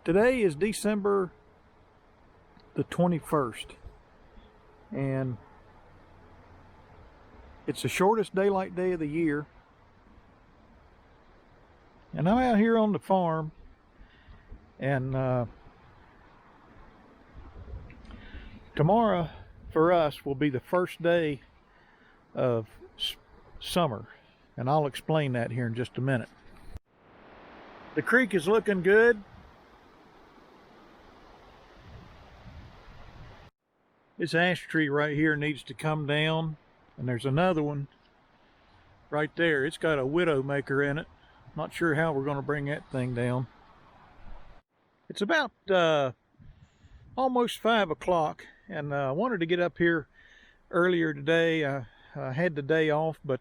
Today is December the 21st, and it's the shortest daylight day of the year. And I'm out here on the farm, and tomorrow for us will be the first day of summer, and I'll explain that here in just a minute. The creek is looking good. This ash tree right here needs to come down, and there's another one right there. It's got a widowmaker in it. Not sure how we're going to bring that thing down. It's about almost 5 o'clock, and I wanted to get up here earlier today. I had the day off, but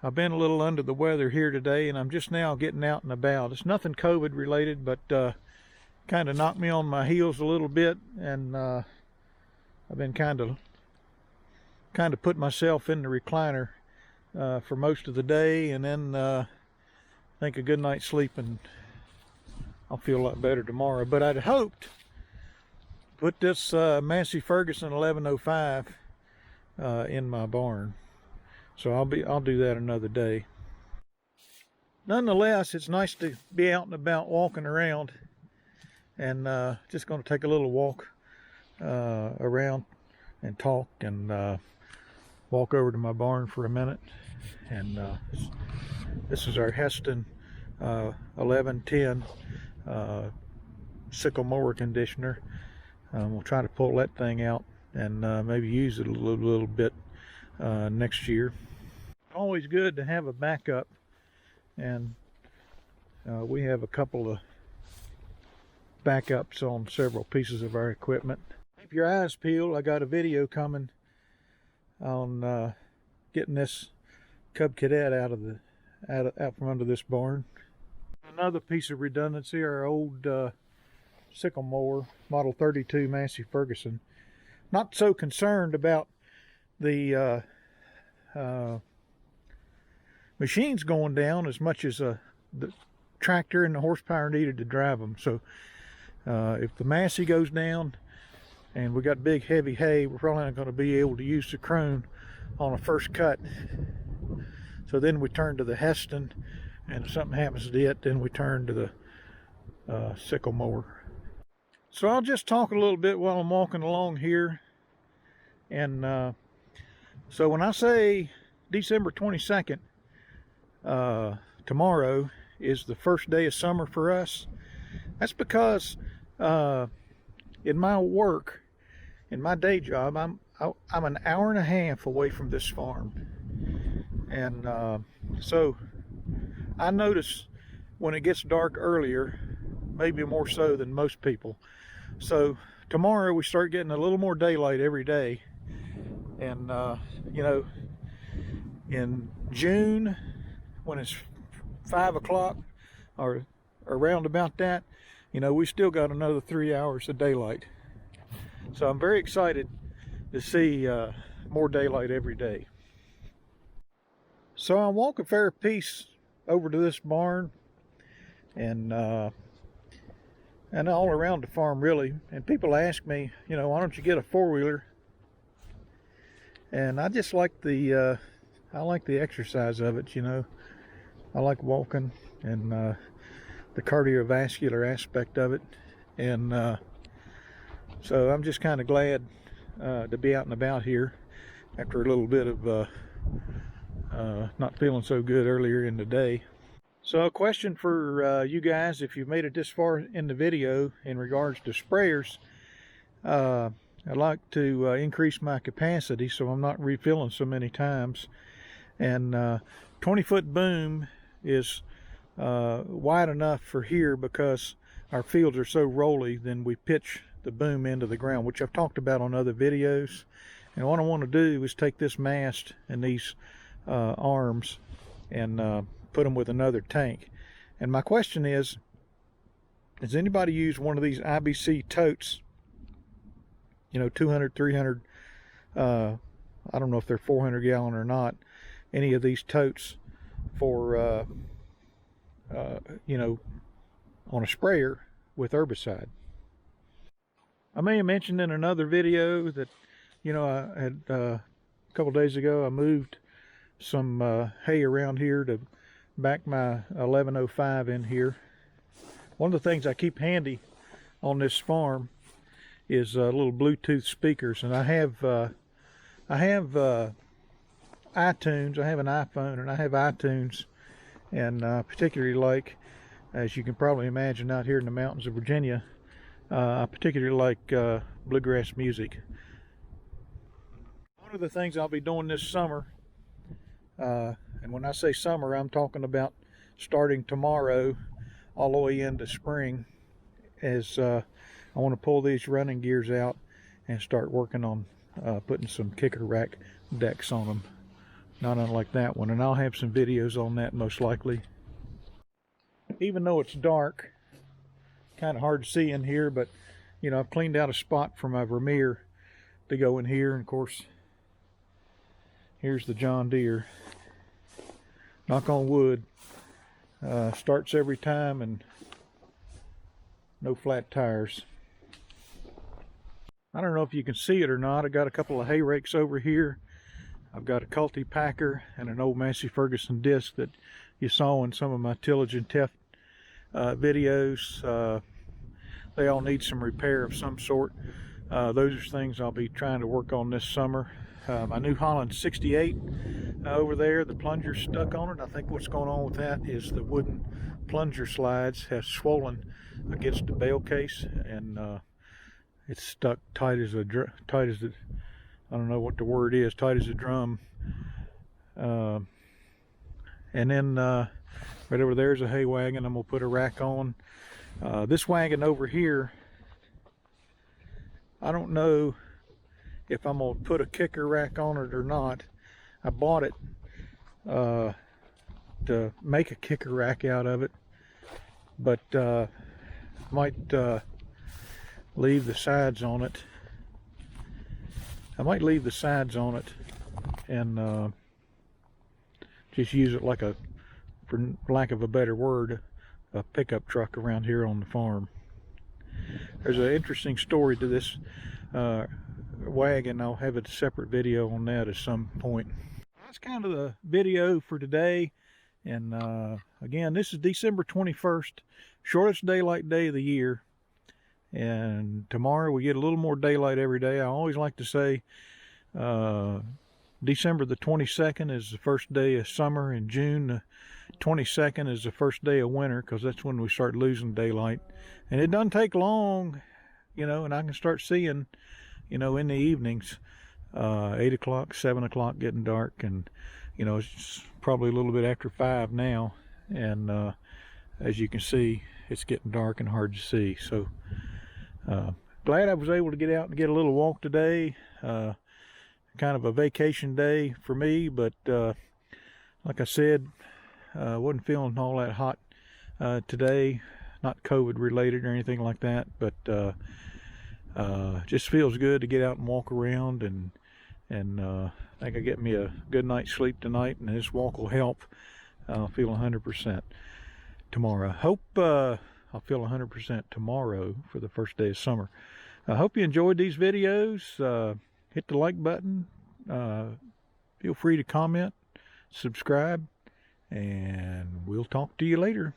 I've been a little under the weather here today, and I'm just now getting out and about. It's nothing COVID related, but kind of knocked me on my heels a little bit, and I've been kind of put myself in the recliner for most of the day, and then I think a good night's sleep and I'll feel a lot better tomorrow. But I'd hoped to put this Massey Ferguson 1105 in my barn, so I'll do that another day. Nonetheless, it's nice to be out and about walking around, and just going to take a little walk around and talk, and walk over to my barn for a minute. And this is our Heston 1110 sickle mower conditioner. We'll try to pull that thing out and maybe use it a little bit next year. Always good to have a backup, and we have a couple of backups on several pieces of our equipment. Keep your eyes peeled. I got a video coming on getting this Cub Cadet out from under this barn. Another piece of redundancy, our old sickle mower, model 32 Massey Ferguson. Not so concerned about the machines going down as much as the tractor and the horsepower needed to drive them. So if the Massey goes down and we got big heavy hay, we're probably not going to be able to use the Krone on a first cut. So then we turn to the Heston, and if something happens to it, then we turn to the sickle mower. So I'll just talk a little bit while I'm walking along here. And so when I say December 22nd, tomorrow is the first day of summer for us, that's because in my work, in my day job, I'm an hour and a half away from this farm, and so I notice when it gets dark earlier, maybe more so than most people. So tomorrow we start getting a little more daylight every day, and you know, in June when it's 5 o'clock or around about that, you know, we still got another 3 hours of daylight. So I'm very excited to see more daylight every day. So I walk a fair piece over to this barn, and all around the farm really. And people ask me, you know, why don't you get a four-wheeler? And I just like the exercise of it, you know. I like walking and the cardiovascular aspect of it, and so I'm just kind of glad to be out and about here after a little bit of not feeling so good earlier in the day. So a question for you guys, if you've made it this far in the video in regards to sprayers. I'd like to increase my capacity so I'm not refilling so many times, and 20-foot boom is wide enough for here because our fields are so rolly. Then we pitch the boom into the ground, which I've talked about on other videos. And what I want to do is take this mast and these arms and put them with another tank. And my question is, does anybody use one of these IBC totes, you know, 200, 300, I don't know if they're 400 gallon or not, any of these totes for you know, on a sprayer with herbicide. I may have mentioned in another video that, you know, I had a couple days ago I moved some hay around here to back my 1105 in here. One of the things I keep handy on this farm is little Bluetooth speakers, and I have iTunes. I have an iPhone and I have iTunes, and particularly like, as you can probably imagine, out here in the mountains of Virginia, I particularly like bluegrass music. One of the things I'll be doing this summer, and when I say summer, I'm talking about starting tomorrow all the way into spring, is I want to pull these running gears out and start working on putting some kicker rack decks on them, not unlike that one, and I'll have some videos on that most likely. Even though it's dark, kind of hard to see in here, but you know, I've cleaned out a spot for my Vermeer to go in here, and of course here's the John Deere. Knock on wood, starts every time and no flat tires. I don't know if you can see it or not. I got a couple of hay rakes over here. I've got a Cultipacker and an old Massey Ferguson disc that you saw in some of my tillage and theft videos. They all need some repair of some sort. Those are things I'll be trying to work on this summer. My New Holland 68 over there, the plunger stuck on it. I think what's going on with that is the wooden plunger slides have swollen against the bale case, and it's stuck tight as a I don't know what the word is, tight as a drum. And then right over there's a hay wagon. I'm gonna put a rack on. This wagon over here, I don't know if I'm gonna put a kicker rack on it or not. I bought it to make a kicker rack out of it, but might leave the sides on it. I might leave the sides on it and just use it like a, for lack of a better word, a pickup truck around here on the farm. There's an interesting story to this wagon. I'll have a separate video on that at some point. That's kind of the video for today. And again, this is December 21st, shortest daylight day of the year. And tomorrow we get a little more daylight every day. I always like to say December the 22nd is the first day of summer, and June the 22nd is the first day of winter, because that's when we start losing daylight. And it doesn't take long, you know, and I can start seeing, you know, in the evenings, 8 o'clock, 7 o'clock getting dark, and you know, it's probably a little bit after 5 now, and as you can see, it's getting dark and hard to see. So glad I was able to get out and get a little walk today. Kind of a vacation day for me, but like I said, wasn't feeling all that hot today. Not COVID related or anything like that, but just feels good to get out and walk around, and I think I get me a good night's sleep tonight, and this walk will help. I'll feel 100% tomorrow. Hope I'll feel 100% tomorrow for the first day of summer. I hope you enjoyed these videos. Hit the like button. Feel free to comment, subscribe, and we'll talk to you later.